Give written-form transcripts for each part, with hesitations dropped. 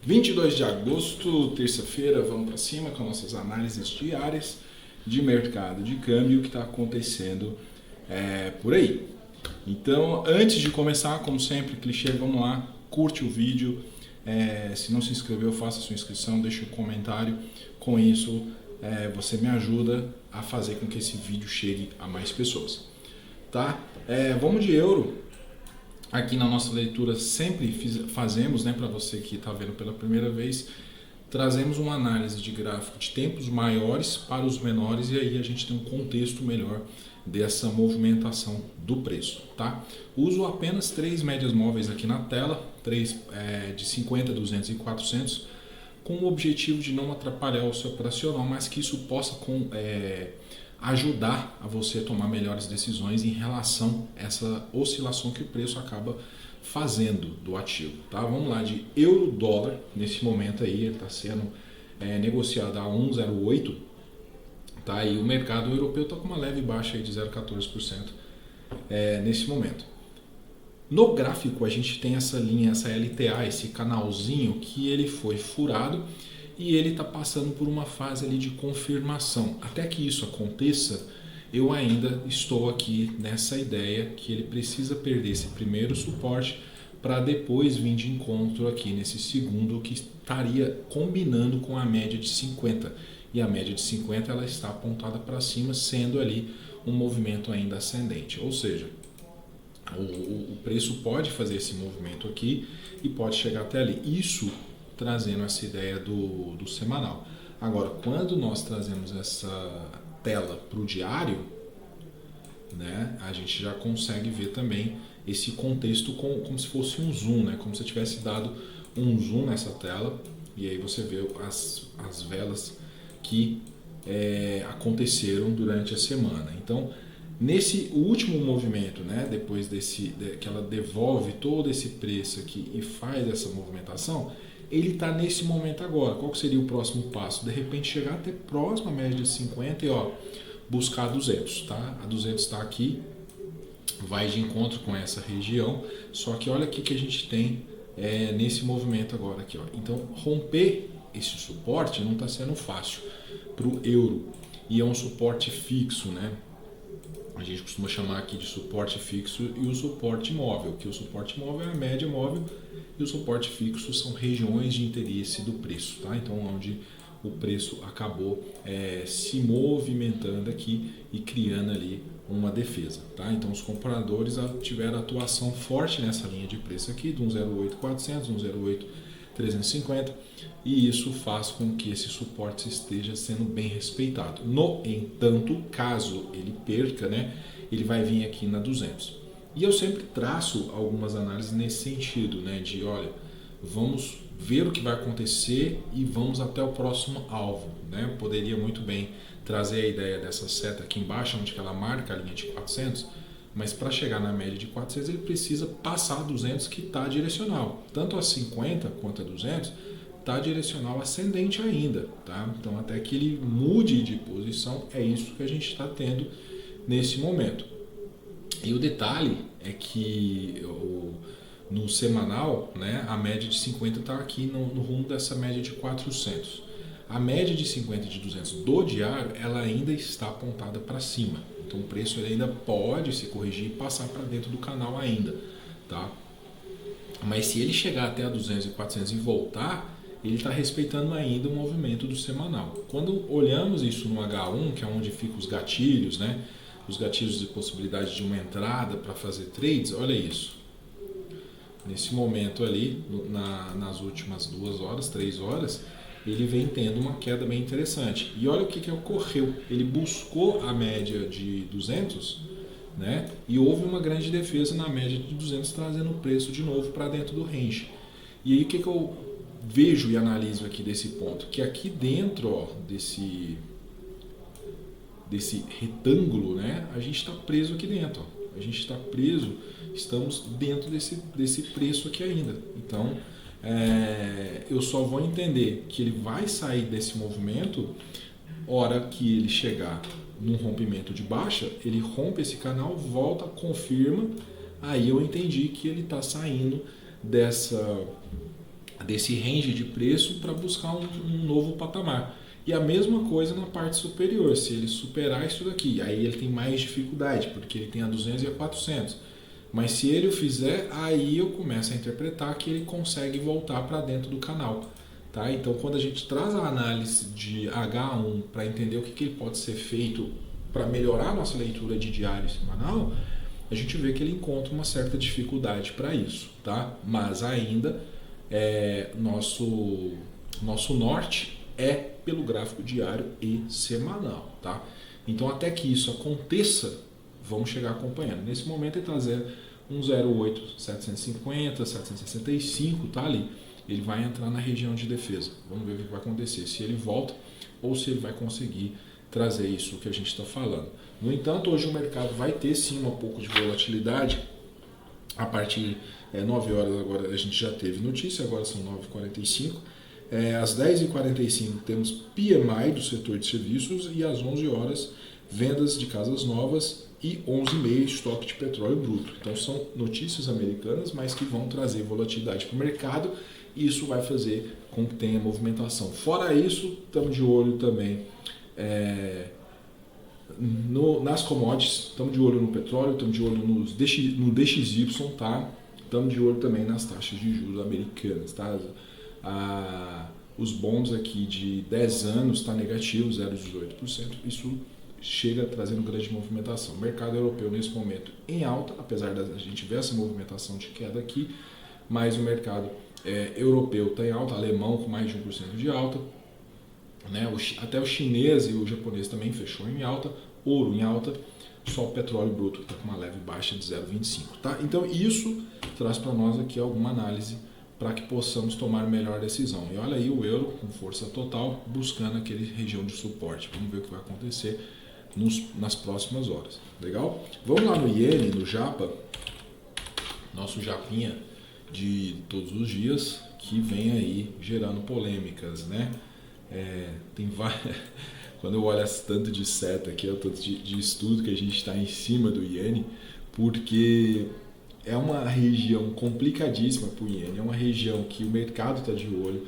22 de agosto, terça-feira, vamos para cima com nossas análises diárias de mercado de câmbio, que está acontecendo por aí. Então, antes de começar, como sempre, clichê, vamos lá, curte o vídeo, se não se inscreveu, faça sua inscrição, deixe um comentário, com isso você me ajuda a fazer com que esse vídeo chegue a mais pessoas. Tá? Vamos de euro. Aqui na nossa leitura sempre fazemos, para você que está vendo pela primeira vez, trazemos uma análise de gráfico de tempos maiores para os menores e aí a gente tem um contexto melhor dessa movimentação do preço. Tá? Uso apenas 3 médias móveis aqui na tela, 3 de 50, 200 e 400, com o objetivo de não atrapalhar o seu operacional, mas que isso possa ajudar a você a tomar melhores decisões em relação a essa oscilação que o preço acaba fazendo do ativo. Tá? Vamos lá, de euro-dólar, nesse momento aí, ele está sendo negociado a 1,08, tá? E o mercado europeu está com uma leve baixa aí de 0,14% nesse momento. No gráfico a gente tem essa linha, essa LTA, esse canalzinho que ele foi furado e ele está passando por uma fase ali de confirmação. Até que isso aconteça, eu ainda estou aqui nessa ideia que ele precisa perder esse primeiro suporte para depois vir de encontro aqui nesse segundo, que estaria combinando com a média de 50. E a média de 50 ela está apontada para cima, sendo ali um movimento ainda ascendente. Ou seja, o preço pode fazer esse movimento aqui e pode chegar até ali. Isso trazendo essa ideia do semanal. Agora, quando nós trazemos essa tela para o diário, a gente já consegue ver também esse contexto como se fosse um zoom, como se eu tivesse dado um zoom nessa tela e aí você vê as velas que aconteceram durante a semana. Então, nesse último movimento, depois que ela devolve todo esse preço aqui e faz essa movimentação, ele está nesse momento agora. Qual que seria o próximo passo? De repente chegar até próximo à média de 50 e buscar a 200. Tá? A 200 está aqui, vai de encontro com essa região, só que olha aqui que a gente tem nesse movimento agora. Aqui, Então, romper esse suporte não está sendo fácil para o euro e é um suporte fixo, A gente costuma chamar aqui de suporte fixo e o suporte móvel, que o suporte móvel é a média móvel e o suporte fixo são regiões de interesse do preço, tá? Então, onde o preço acabou se movimentando aqui e criando ali uma defesa, tá? Então, os compradores tiveram atuação forte nessa linha de preço aqui, de 1,08,400, 1,08,350, e isso faz com que esse suporte esteja sendo bem respeitado. No entanto, caso ele perca, ele vai vir aqui na 200. E eu sempre traço algumas análises nesse sentido, de olha, vamos ver o que vai acontecer e vamos até o próximo alvo. Eu poderia muito bem trazer a ideia dessa seta aqui embaixo, onde ela marca a linha de 400, mas para chegar na média de 400 ele precisa passar a 200, que está direcional. Tanto a 50 quanto a 200 está direcional ascendente ainda. Tá? Então até que ele mude de posição, é isso que a gente está tendo nesse momento. E o detalhe é que no semanal, a média de 50 está aqui no rumo dessa média de 400. A média de 50 e de 200 do diário, ela ainda está apontada para cima. Então o preço ele ainda pode se corrigir e passar para dentro do canal ainda. Tá? Mas se ele chegar até a 200 e 400 e voltar, ele está respeitando ainda o movimento do semanal. Quando olhamos isso no H1, que é onde ficam os gatilhos, os gatilhos de possibilidade de uma entrada para fazer trades, olha isso. Nesse momento ali, nas últimas 2 horas, 3 horas, ele vem tendo uma queda bem interessante. E olha o que ocorreu. Ele buscou a média de 200, e houve uma grande defesa na média de 200, trazendo o preço de novo para dentro do range. E aí o que eu vejo e analiso aqui desse ponto? Que aqui dentro desse retângulo, a gente está preso aqui dentro. A gente está preso, estamos dentro desse preço aqui ainda. Então, eu só vou entender que ele vai sair desse movimento hora que ele chegar num rompimento de baixa, ele rompe esse canal, volta, confirma, aí eu entendi que ele está saindo desse range de preço para buscar um novo patamar. E a mesma coisa na parte superior, se ele superar isso daqui, aí ele tem mais dificuldade, porque ele tem a 200 e a 400. Mas se ele o fizer, aí eu começo a interpretar que ele consegue voltar para dentro do canal. Tá? Então, quando a gente traz a análise de H1 para entender o que ele pode ser feito para melhorar a nossa leitura de diário e semanal, a gente vê que ele encontra uma certa dificuldade para isso. Tá? Mas ainda, nosso norte é pelo gráfico diário e semanal. Tá? Então, até que isso aconteça, vamos chegar acompanhando. Nesse momento ele está 108,750, 765, tá ali. Ele vai entrar na região de defesa. Vamos ver o que vai acontecer, se ele volta ou se ele vai conseguir trazer isso que a gente está falando. No entanto, hoje o mercado vai ter sim um pouco de volatilidade. A partir 9 horas agora a gente já teve notícia, agora são 9h45. Às 10h45 temos PMI do setor de serviços e às 11 horas vendas de casas novas e 11h30 estoque de petróleo bruto. Então são notícias americanas, mas que vão trazer volatilidade para o mercado e isso vai fazer com que tenha movimentação. Fora isso, estamos de olho também nas commodities, estamos de olho no petróleo, estamos de olho no DXY, tá? Estamos de olho também nas taxas de juros americanas. Tá? Os bonds aqui de 10 anos está negativo, 0,18%. Isso chega trazendo grande movimentação. O mercado europeu nesse momento em alta, apesar da gente ver essa movimentação de queda aqui, mas o mercado europeu está em alta, alemão com mais de 1% de alta, né? Até o chinês e o japonês também fechou em alta, ouro em alta, só o petróleo bruto está com uma leve baixa de 0,25. Tá? Então isso traz para nós aqui alguma análise para que possamos tomar melhor decisão. E olha aí o euro com força total, buscando aquele região de suporte. Vamos ver o que vai acontecer nas próximas horas. Legal? Vamos lá no iene, no japa, nosso japinha de todos os dias, que vem aí gerando polêmicas, né? Tem várias... Quando eu olho esse tanto de seta aqui, o tanto de estudo que a gente está em cima do iene, porque é uma região complicadíssima para o iene, é uma região que o mercado está de olho,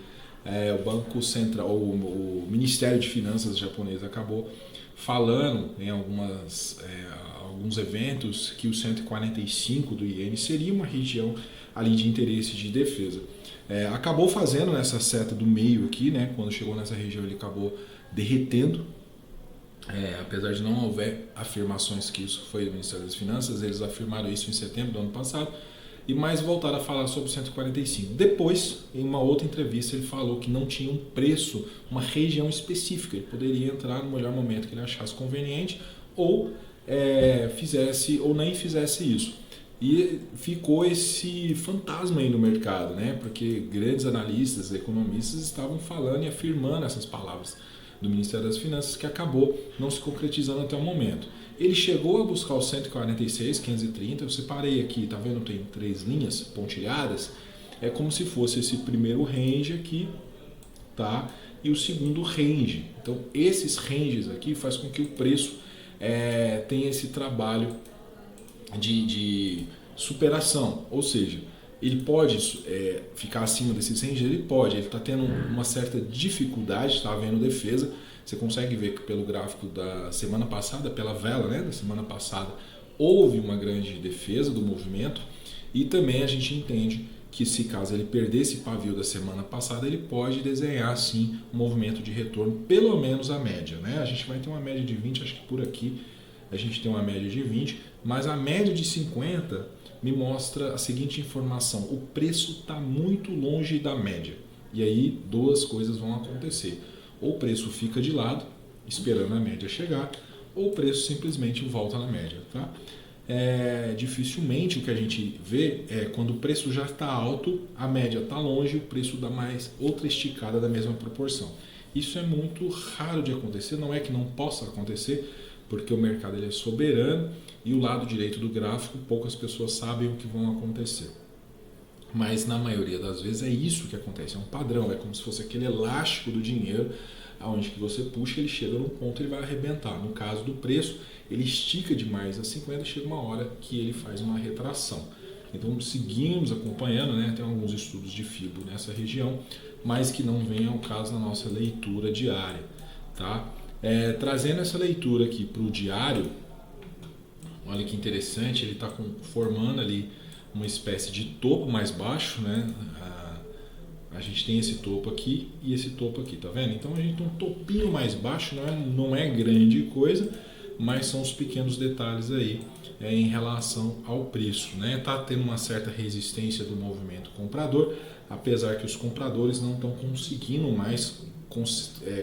o Banco Central, o Ministério de Finanças japonês acabou falando em alguns eventos que o 145 do iene seria uma região ali de interesse de defesa. Acabou fazendo nessa seta do meio aqui, né? Quando chegou nessa região ele acabou derretendo, apesar de não haver afirmações que isso foi do Ministério das Finanças, eles afirmaram isso em setembro do ano passado, e mais voltaram a falar sobre o 145. Depois, em uma outra entrevista, ele falou que não tinha um preço, uma região específica, ele poderia entrar no melhor momento que ele achasse conveniente, ou fizesse ou nem fizesse isso. E ficou esse fantasma aí no mercado, né? Porque grandes analistas, economistas estavam falando e afirmando essas palavras do Ministério das Finanças, que acabou não se concretizando até o momento. Ele chegou a buscar os 146, 530, eu separei aqui, tá vendo? Tem 3 linhas pontilhadas, é como se fosse esse primeiro range aqui, tá? E o segundo range. Então, esses ranges aqui faz com que o preço tenha esse trabalho de superação, ou seja, ele pode ficar acima desses ranges, ele está tendo uma certa dificuldade, está havendo defesa. Você consegue ver que pelo gráfico da semana passada, pela vela, né, da semana passada, houve uma grande defesa do movimento, e também a gente entende que se caso ele perder esse pavio da semana passada, ele pode desenhar sim um movimento de retorno, pelo menos a média, né? A gente vai ter uma média de 20, acho que por aqui a gente tem uma média de 20, mas a média de 50 me mostra a seguinte informação: o preço está muito longe da média. E aí duas coisas vão acontecer: ou o preço fica de lado, esperando a média chegar, ou o preço simplesmente volta na média. Tá? Dificilmente o que a gente vê é quando o preço já está alto, a média está longe, o preço dá mais outra esticada da mesma proporção. Isso é muito raro de acontecer, não é que não possa acontecer, porque o mercado ele é soberano e o lado direito do gráfico poucas pessoas sabem o que vão acontecer. Mas na maioria das vezes é isso que acontece, é um padrão, é como se fosse aquele elástico do dinheiro, aonde que você puxa, ele chega num ponto e ele vai arrebentar. No caso do preço, ele estica demais a 50, chega uma hora que ele faz uma retração. Então seguimos acompanhando, né? Tem alguns estudos de FIBO nessa região, mas que não vem ao caso na nossa leitura diária, tá? Trazendo essa leitura aqui para o diário, olha que interessante, ele está formando ali uma espécie de topo mais baixo, né? A gente tem esse topo aqui e esse topo aqui, tá vendo? Então a gente tem um topinho mais baixo, não é grande coisa, mas são os pequenos detalhes aí em relação ao preço, né? Tá tendo uma certa resistência do movimento comprador, apesar que os compradores não estão conseguindo mais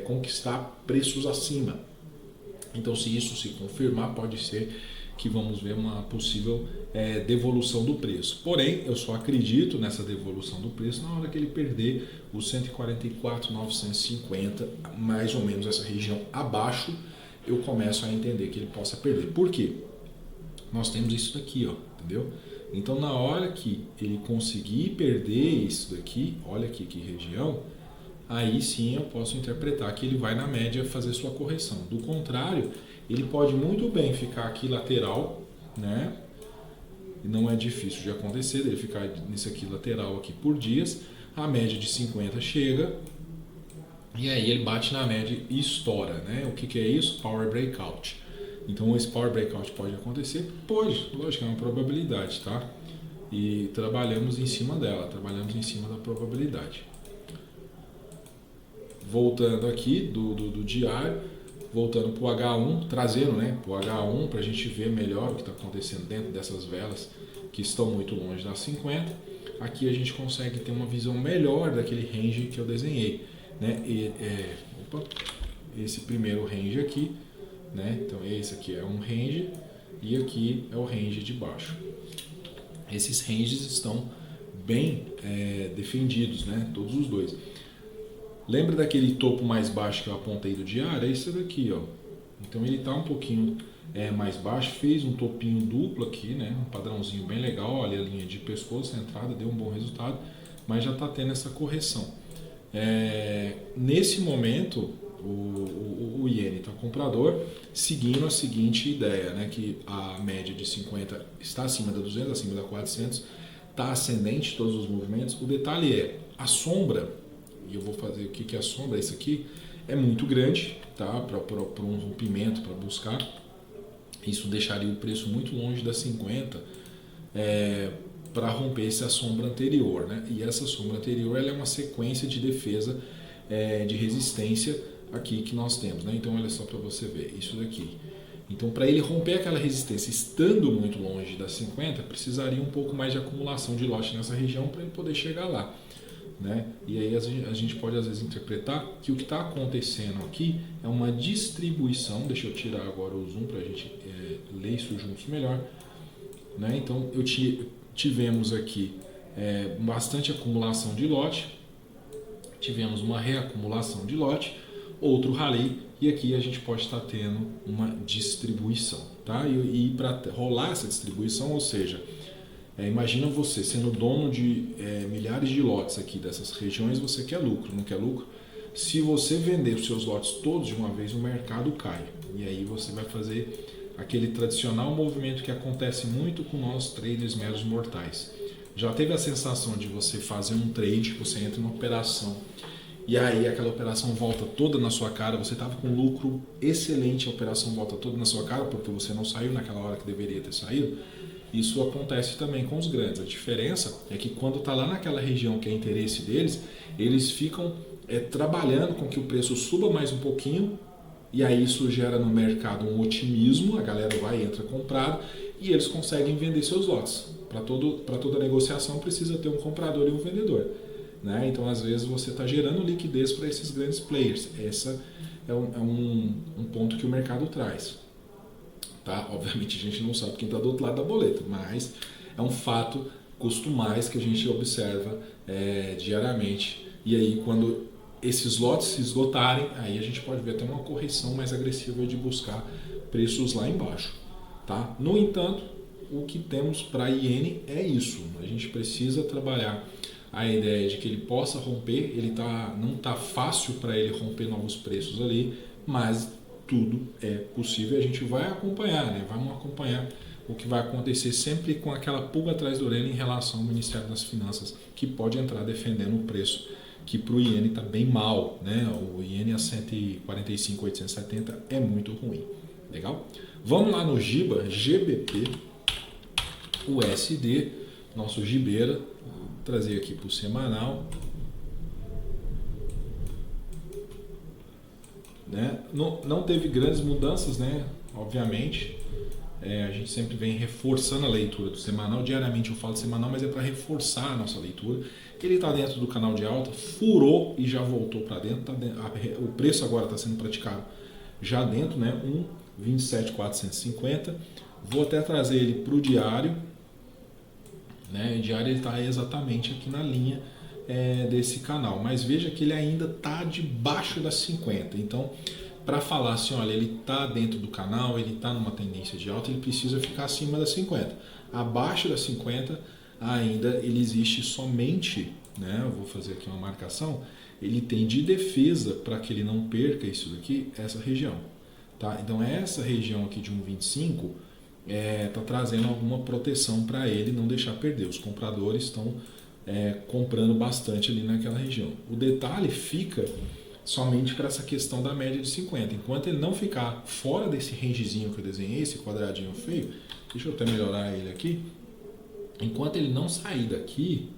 conquistar preços acima. Então, se isso se confirmar, pode ser que vamos ver uma possível devolução do preço. Porém, eu só acredito nessa devolução do preço na hora que ele perder os 144.950, mais ou menos essa região abaixo, eu começo a entender que ele possa perder. Por quê? Nós temos isso daqui, ó, entendeu? Então, na hora que ele conseguir perder isso daqui, olha aqui que região, aí sim eu posso interpretar que ele vai na média fazer sua correção. Do contrário, ele pode muito bem ficar aqui lateral, né? E não é difícil de acontecer, ele ficar nisso aqui lateral aqui por dias, a média de 50 chega, e aí ele bate na média e estoura, né? O que é isso? Power Breakout. Então esse Power Breakout pode acontecer? Pode, lógico, é uma probabilidade, tá? E trabalhamos em cima dela, trabalhamos em cima da probabilidade. Voltando aqui do diário, voltando para o H1, trazendo, né, para o H1 para a gente ver melhor o que está acontecendo dentro dessas velas que estão muito longe das 50. Aqui a gente consegue ter uma visão melhor daquele range que eu desenhei, né? Esse primeiro range aqui, né? Então esse aqui é um range e aqui é o range de baixo. Esses ranges estão bem defendidos, né? Todos os dois. Lembra daquele topo mais baixo que eu apontei do diário? É isso daqui, ó. Então ele está um pouquinho mais baixo, fez um topinho duplo aqui, né? Um padrãozinho bem legal, olha a linha de pescoço, a entrada deu um bom resultado, mas já está tendo essa correção. Nesse momento, o iene está comprador, seguindo a seguinte ideia, né? Que a média de 50 está acima da 200, acima da 400, está ascendente todos os movimentos. O detalhe é, a sombra, e eu vou fazer o que é a sombra, isso aqui é muito grande, tá? Para um rompimento, para buscar, isso deixaria o preço muito longe das 50 para romper essa sombra anterior, né? E essa sombra anterior ela é uma sequência de defesa de resistência aqui que nós temos, né? Então olha só para você ver isso daqui. Então para ele romper aquela resistência estando muito longe das 50, precisaria um pouco mais de acumulação de lote nessa região para ele poder chegar lá, né? E aí a gente pode às vezes interpretar que o que está acontecendo aqui é uma distribuição. Deixa eu tirar agora o zoom para a gente ler isso juntos melhor, né? Então tivemos aqui bastante acumulação de lote, tivemos uma reacumulação de lote, outro rally, e aqui a gente pode estar tendo uma distribuição, tá? E para rolar essa distribuição, ou seja, imagina você sendo dono de milhares de lotes aqui dessas regiões, você quer lucro, não quer lucro? Se você vender os seus lotes todos de uma vez, o mercado cai. E aí você vai fazer aquele tradicional movimento que acontece muito com nós traders meros mortais. Já teve a sensação de você fazer um trade, você entra numa operação, e aí aquela operação volta toda na sua cara, você estava com lucro excelente, a operação volta toda na sua cara, porque você não saiu naquela hora que deveria ter saído? Isso acontece também com os grandes. A diferença é que quando está lá naquela região que é interesse deles, eles ficam trabalhando com que o preço suba mais um pouquinho, e aí isso gera no mercado um otimismo, a galera vai e entra comprado, e eles conseguem vender seus lotes. Para toda negociação precisa ter um comprador e um vendedor, né? Então às vezes você está gerando liquidez para esses grandes players. Esse é um ponto que o mercado traz. Tá? Obviamente a gente não sabe quem está do outro lado da boleta, mas é um fato costumais que a gente observa diariamente. E aí quando esses lotes se esgotarem, aí a gente pode ver até uma correção mais agressiva de buscar preços lá embaixo. Tá? No entanto, o que temos para iene é isso. A gente precisa trabalhar a ideia de que ele possa romper, não está fácil para ele romper novos preços ali, mas tudo é possível, a gente vai acompanhar, né? Vamos acompanhar o que vai acontecer sempre com aquela pulga atrás da orelha em relação ao Ministério das Finanças, que pode entrar defendendo o preço, que para o iene está bem mal, né? O iene a 145,870 é muito ruim. Legal? Vamos lá no GIBA, GBP, USD, nosso gibeira. Vou trazer aqui para o semanal. Né? Não teve grandes mudanças, né? Obviamente. A gente sempre vem reforçando a leitura do semanal. Diariamente eu falo semanal, mas é para reforçar a nossa leitura. Ele está dentro do canal de alta, furou e já voltou para dentro. O preço agora está sendo praticado já dentro, né? 1,27,450. Vou até trazer ele para o diário. Né? O diário está exatamente aqui na linha desse canal. Mas veja que ele ainda está debaixo das 50. Então, para falar assim, olha, ele está dentro do canal, ele está numa tendência de alta, ele precisa ficar acima das 50. Abaixo das 50, ainda ele existe somente, né, eu vou fazer aqui uma marcação, ele tem de defesa para que ele não perca isso daqui, essa região. Tá? Então essa região aqui de 1,25 está trazendo alguma proteção para ele não deixar perder. Os compradores estão comprando bastante ali naquela região. O detalhe fica somente para essa questão da média de 50. Enquanto ele não ficar fora desse rangezinho que eu desenhei, esse quadradinho feio, deixa eu até melhorar ele aqui. Enquanto ele não sair daqui,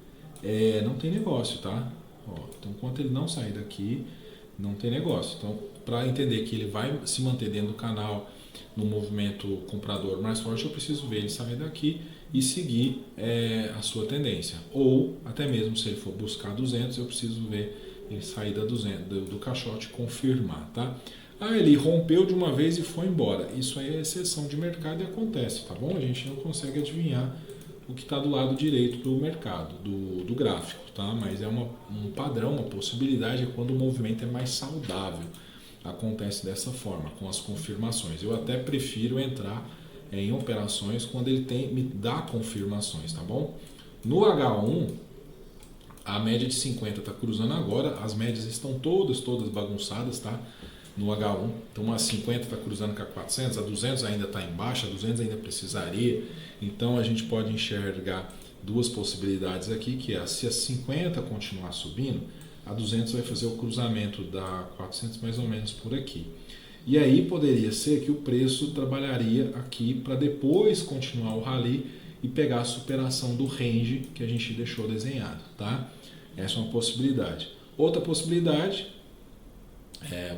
não tem negócio, tá? Ó, então, enquanto ele não sair daqui, não tem negócio. Então, para entender que ele vai se manter dentro do canal no movimento comprador mais forte, eu preciso ver ele sair daqui e seguir a sua tendência. Ou, até mesmo se ele for buscar 200, eu preciso ver ele sair do caixote e confirmar, tá? Ele rompeu de uma vez e foi embora. Isso aí é exceção de mercado e acontece, tá bom? A gente não consegue adivinhar o que está do lado direito do mercado, do gráfico, tá? Mas é um padrão, uma possibilidade é quando o movimento é mais saudável. Acontece dessa forma, com as confirmações. Eu até prefiro entrar em operações quando ele me dá confirmações, tá bom? No H1, a média de 50 está cruzando agora, as médias estão todas bagunçadas, tá? No H1, então a 50 está cruzando com a 400, a 200 ainda está embaixo, a 200 ainda precisaria. Então a gente pode enxergar duas possibilidades aqui, que é se a 50 continuar subindo, a 200 vai fazer o cruzamento da 400 mais ou menos por aqui. E aí poderia ser que o preço trabalharia aqui para depois continuar o rally e pegar a superação do range que a gente deixou desenhado, tá? Essa é uma possibilidade. Outra possibilidade,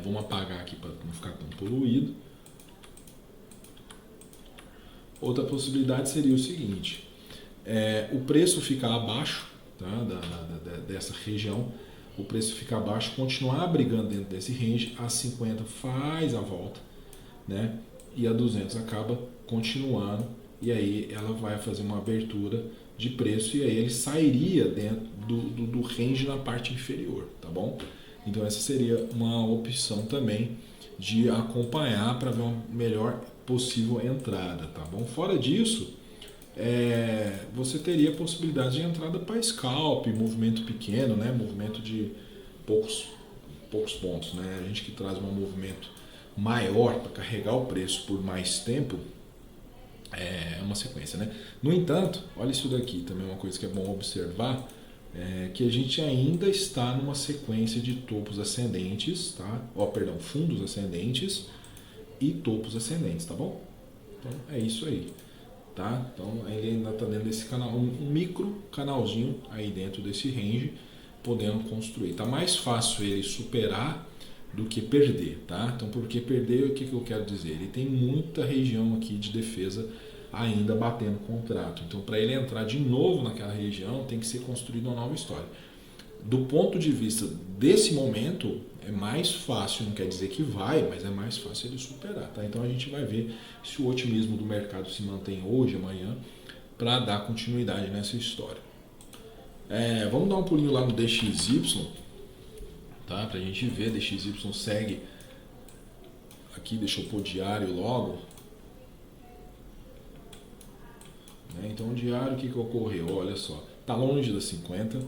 vamos apagar aqui para não ficar tão poluído. Outra possibilidade seria o seguinte, o preço ficar abaixo, tá, dessa região, o preço ficar abaixo, continuar brigando dentro desse range, a 50 faz a volta, né, e a 200 acaba continuando, e aí ela vai fazer uma abertura de preço, e aí ele sairia dentro do range na parte inferior, tá bom? Então essa seria uma opção também de acompanhar para ver uma melhor possível entrada, tá bom? Fora disso, você teria possibilidade de entrada para scalp, movimento pequeno, né? Movimento de poucos pontos, né? A gente que traz um movimento maior para carregar o preço por mais tempo, é uma sequência, né? No entanto, olha isso daqui, também é uma coisa que é bom observar, que a gente ainda está numa sequência de topos ascendentes, tá? Fundos ascendentes e topos ascendentes, tá bom? Então é isso aí, tá? Então ele ainda está dentro desse canal, um micro canalzinho aí dentro desse range, podendo construir. Tá mais fácil ele superar do que perder, tá? Então por que perder, o que eu quero dizer? Ele tem muita região aqui de defesa ainda batendo contrato. Então para ele entrar de novo naquela região tem que ser construída uma nova história. Do ponto de vista desse momento, é mais fácil, não quer dizer que vai, mas é mais fácil ele superar, tá? Então a gente vai ver se o otimismo do mercado se mantém hoje, amanhã, para dar continuidade nessa história. Vamos dar um pulinho lá no DXY, tá? Para a gente ver, DXY segue aqui, deixa eu pôr diário logo. Então o diário, o que ocorreu? Olha só, tá longe das 50,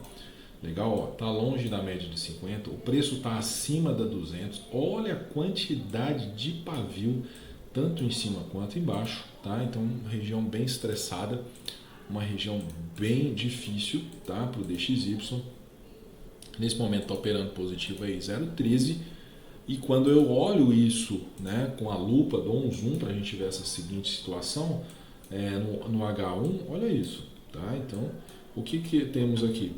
legal, ó, tá longe da média de 50, o preço tá acima da 200, olha a quantidade de pavio tanto em cima quanto embaixo, tá? Então, região bem estressada, uma região bem difícil, tá? Para o DXY. Nesse momento está operando positivo aí 0,13. E quando eu olho isso, né, com a lupa, dou um zoom para a gente ver essa seguinte situação, no H1, olha isso, tá? Então, o que temos aqui?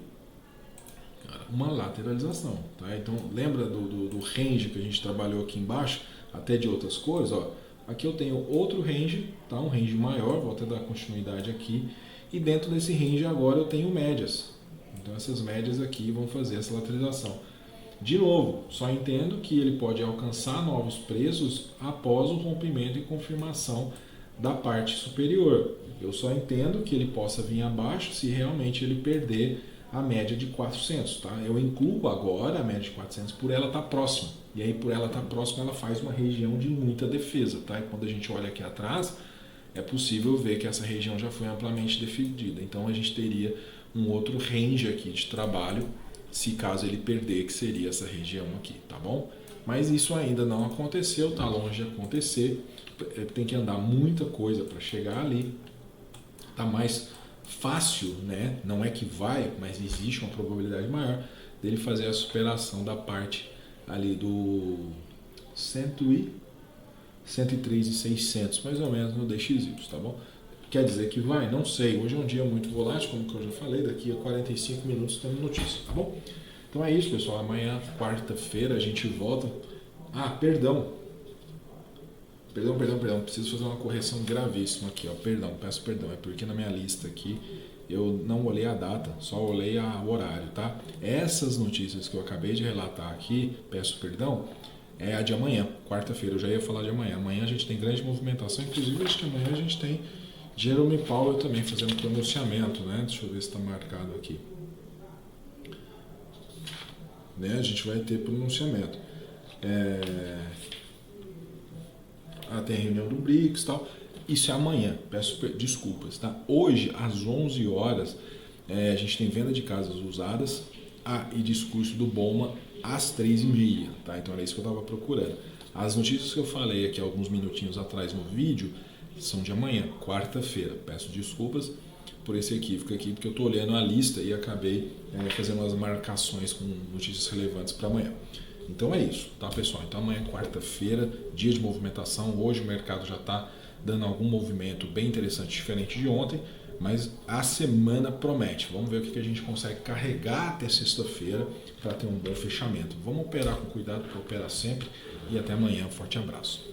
Uma lateralização, tá? Então, lembra do range que a gente trabalhou aqui embaixo, até de outras cores, ó. Aqui eu tenho outro range, tá? Um range maior, vou até dar continuidade aqui. E dentro desse range agora eu tenho médias. Então, essas médias aqui vão fazer essa lateralização. De novo, só entendo que ele pode alcançar novos preços após o rompimento e confirmação da parte superior. Eu só entendo que ele possa vir abaixo se realmente ele perder a média de 400. Tá? Eu incluo agora a média de 400 por ela estar próxima. E aí, por ela estar próxima, ela faz uma região de muita defesa. Tá? E quando a gente olha aqui atrás, é possível ver que essa região já foi amplamente defendida. Então, a gente teria um outro range aqui de trabalho, se caso ele perder, que seria essa região aqui, tá bom? Mas isso ainda não aconteceu, tá longe de acontecer, tem que andar muita coisa para chegar ali, tá mais fácil, né? Não é que vai, mas existe uma probabilidade maior dele fazer a superação da parte ali do 103.600, mais ou menos no DXY, tá bom? Quer dizer que vai? Não sei. Hoje é um dia muito volátil, como que eu já falei, daqui a 45 minutos temos notícia, tá bom? Então é isso, pessoal. Amanhã, quarta-feira, a gente volta. Perdão. Preciso fazer uma correção gravíssima aqui, ó. Peço perdão. É porque na minha lista aqui eu não olhei a data, só olhei o horário, tá? Essas notícias que eu acabei de relatar aqui, peço perdão, é a de amanhã, quarta-feira. Eu já ia falar de amanhã. Amanhã a gente tem grande movimentação, inclusive acho que amanhã a gente tem Jerome Powell também fazendo pronunciamento, né? Deixa eu ver se está marcado aqui. Né? A gente vai ter pronunciamento. Tem a reunião do BRICS e tal. Isso é amanhã, peço desculpas, tá? Hoje, às 11 horas, a gente tem venda de casas usadas e discurso do Bowman às 3h30, tá? Então era isso que eu estava procurando. As notícias que eu falei aqui alguns minutinhos atrás no vídeo são de amanhã, quarta-feira. Peço desculpas por esse equívoco aqui, porque eu estou olhando a lista e acabei fazendo umas marcações com notícias relevantes para amanhã. Então é isso, tá, pessoal? Então amanhã, quarta-feira, dia de movimentação. Hoje o mercado já está dando algum movimento bem interessante, diferente de ontem, mas a semana promete. Vamos ver o que a gente consegue carregar até sexta-feira para ter um bom fechamento. Vamos operar com cuidado, porque opera sempre. E até amanhã. Um forte abraço.